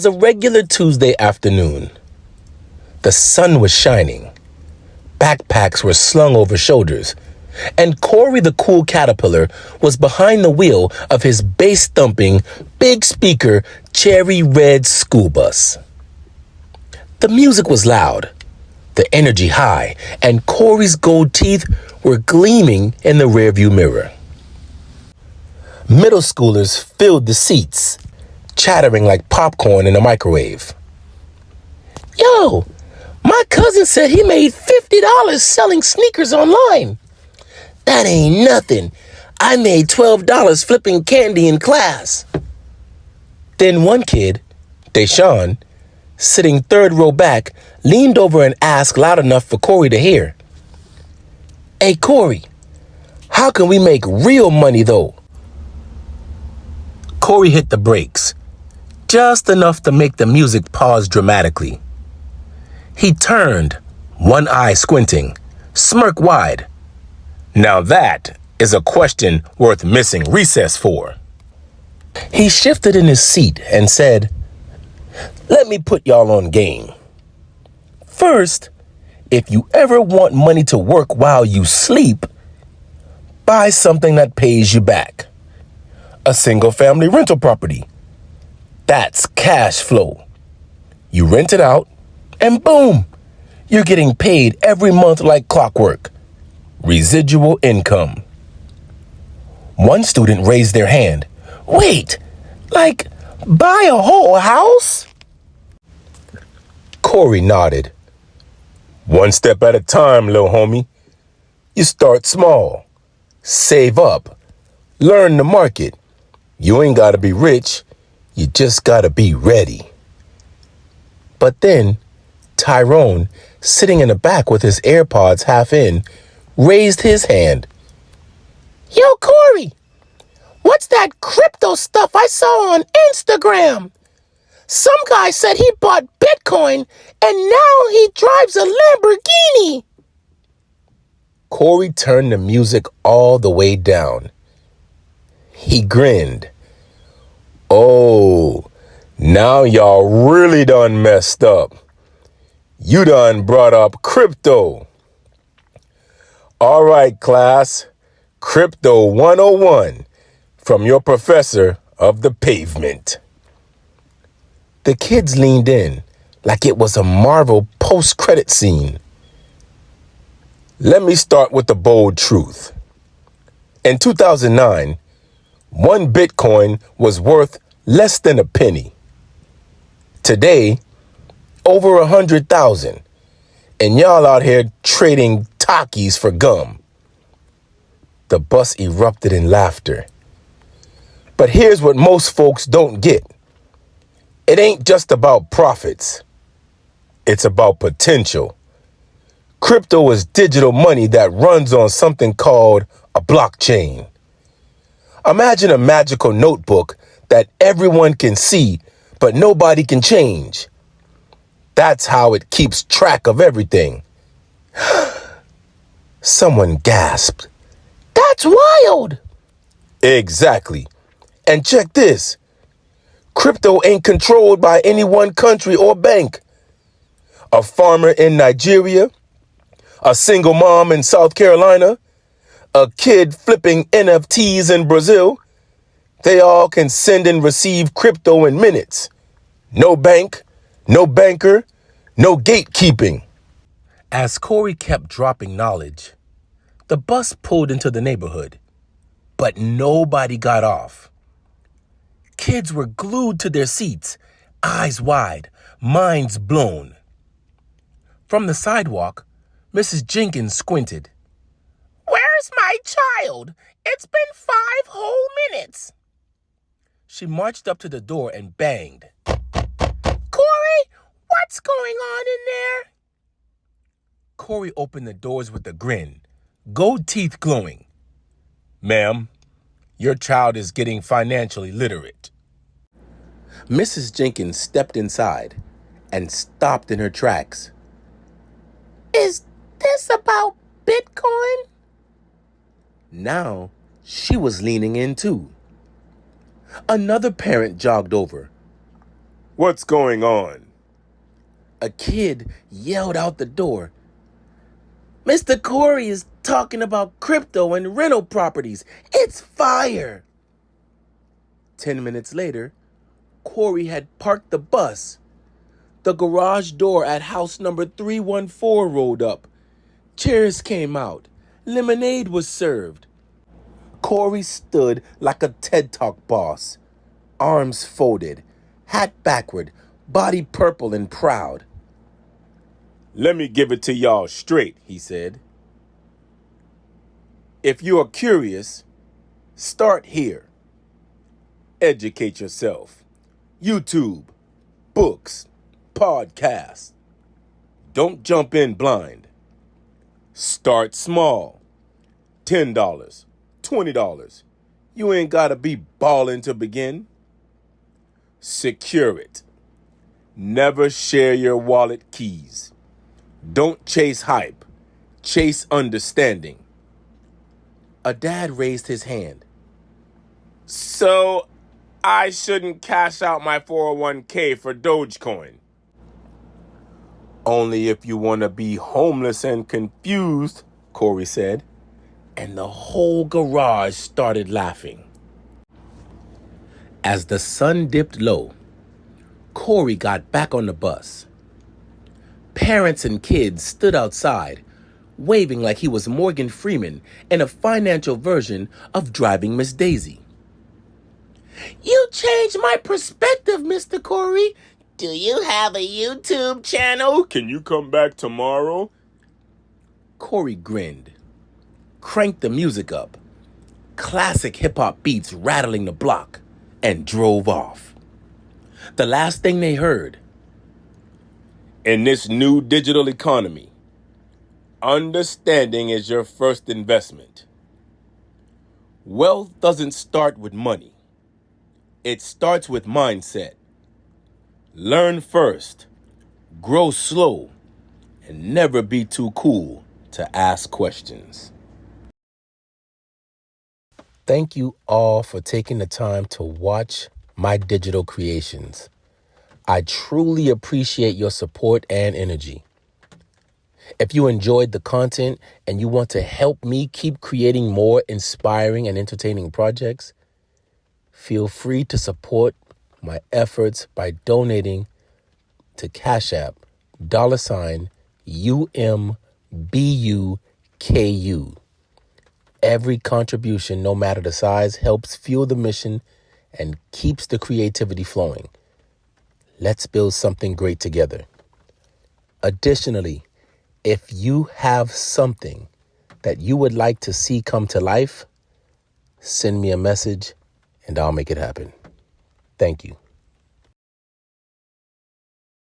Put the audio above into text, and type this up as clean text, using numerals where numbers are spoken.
was a regular Tuesday afternoon. The sun was shining. Backpacks were slung over shoulders, and Cory the cool caterpillar was behind the wheel of his bass-thumping, big-speaker, cherry red school bus. The music was loud, the energy high, and Cory's gold teeth were gleaming in the rearview mirror. Middle schoolers filled the seats, chattering like popcorn in a microwave. Yo, my cousin said he made $50 selling sneakers online. That ain't nothing. I made $12 flipping candy in class. Then one kid, Deshaun, sitting third row back, leaned over and asked loud enough for Cory to hear. Hey, Cory, how can we make real money, though? Cory hit the brakes, just enough to make the music pause dramatically. He turned, one eye squinting, smirk wide. Now that is a question worth missing recess for. He shifted in his seat and said, let me put y'all on game. First, if you ever want money to work while you sleep, buy something that pays you back. A single-family rental property. That's cash flow. You rent it out, and boom, you're getting paid every month like clockwork. Residual income. One student raised their hand. Wait, like buy a whole house? Cory nodded. One step at a time, little homie. You start small. Save up. Learn the market. You ain't gotta be rich. You just gotta be ready. But then, Tyrone, sitting in the back with his AirPods half in, raised his hand. Yo, Cory, what's that crypto stuff I saw on Instagram? Some guy said he bought Bitcoin and now he drives a Lamborghini. Cory turned the music all the way down. He grinned. Oh, now y'all really done messed up. You done brought up crypto. All right, class. Crypto 101 from your professor of the pavement. The kids leaned in like it was a Marvel post-credit scene. Let me start with the bold truth. In 2009, one Bitcoin was worth less than a penny. Today, over 100,000, and y'all out here trading Takis for gum. The bus erupted in laughter. But here's what most folks don't get. It ain't just about profits. It's about potential. Crypto is digital money that runs on something called a blockchain. Imagine a magical notebook that everyone can see, but nobody can change. That's how it keeps track of everything. Someone gasped. That's wild! Exactly. And check this. Crypto ain't controlled by any one country or bank. A farmer in Nigeria, a single mom in South Carolina, a kid flipping NFTs in Brazil, they all can send and receive crypto in minutes. No bank, no banker, no gatekeeping. As Cory kept dropping knowledge, the bus pulled into the neighborhood, but nobody got off. Kids were glued to their seats, eyes wide, minds blown. From the sidewalk, Mrs. Jenkins squinted. Where's my child? It's been 5 whole minutes. She marched up to the door and banged. Cory, what's going on in there? Cory opened the doors with a grin, gold teeth glowing. Ma'am, your child is getting financially literate. Mrs. Jenkins stepped inside and stopped in her tracks. Is this about Bitcoin? Now she was leaning in too. Another parent jogged over. What's going on? A kid yelled out the door. Mr. Cory is talking about crypto and rental properties. It's fire. 10 minutes later, Cory had parked the bus. The garage door at house number 314 rolled up. Chairs came out. Lemonade was served. Cory stood like a TED Talk boss. Arms folded, hat backward, body purple and proud. Let me give it to y'all straight, he said. If you are curious, start here. Educate yourself. YouTube, books, podcasts. Don't jump in blind. Start small. $10, $20. You ain't gotta be ballin' to begin. Secure it. Never share your wallet keys. Don't chase hype. Chase understanding. A dad raised his hand. So, I shouldn't cash out my 401k for Dogecoin. Only if you want to be homeless and confused, Cory said. And the whole garage started laughing. As the sun dipped low, Cory got back on the bus. Parents and kids stood outside, waving like he was Morgan Freeman in a financial version of Driving Miss Daisy. You changed my perspective, Mr. Cory. Do you have a YouTube channel? Can you come back tomorrow? Cory grinned, cranked the music up, classic hip-hop beats rattling the block, and drove off. The last thing they heard, in this new digital economy, understanding is your first investment. Wealth doesn't start with money. It starts with mindset. Learn first, grow slow, and never be too cool to ask questions. Thank you all for taking the time to watch my digital creations. I truly appreciate your support and energy. If you enjoyed the content and you want to help me keep creating more inspiring and entertaining projects, feel free to support my efforts by donating to Cash App $UMBUKU. Every contribution, no matter the size, helps fuel the mission and keeps the creativity flowing. Let's build something great together. Additionally, if you have something that you would like to see come to life, send me a message and I'll make it happen. Thank you.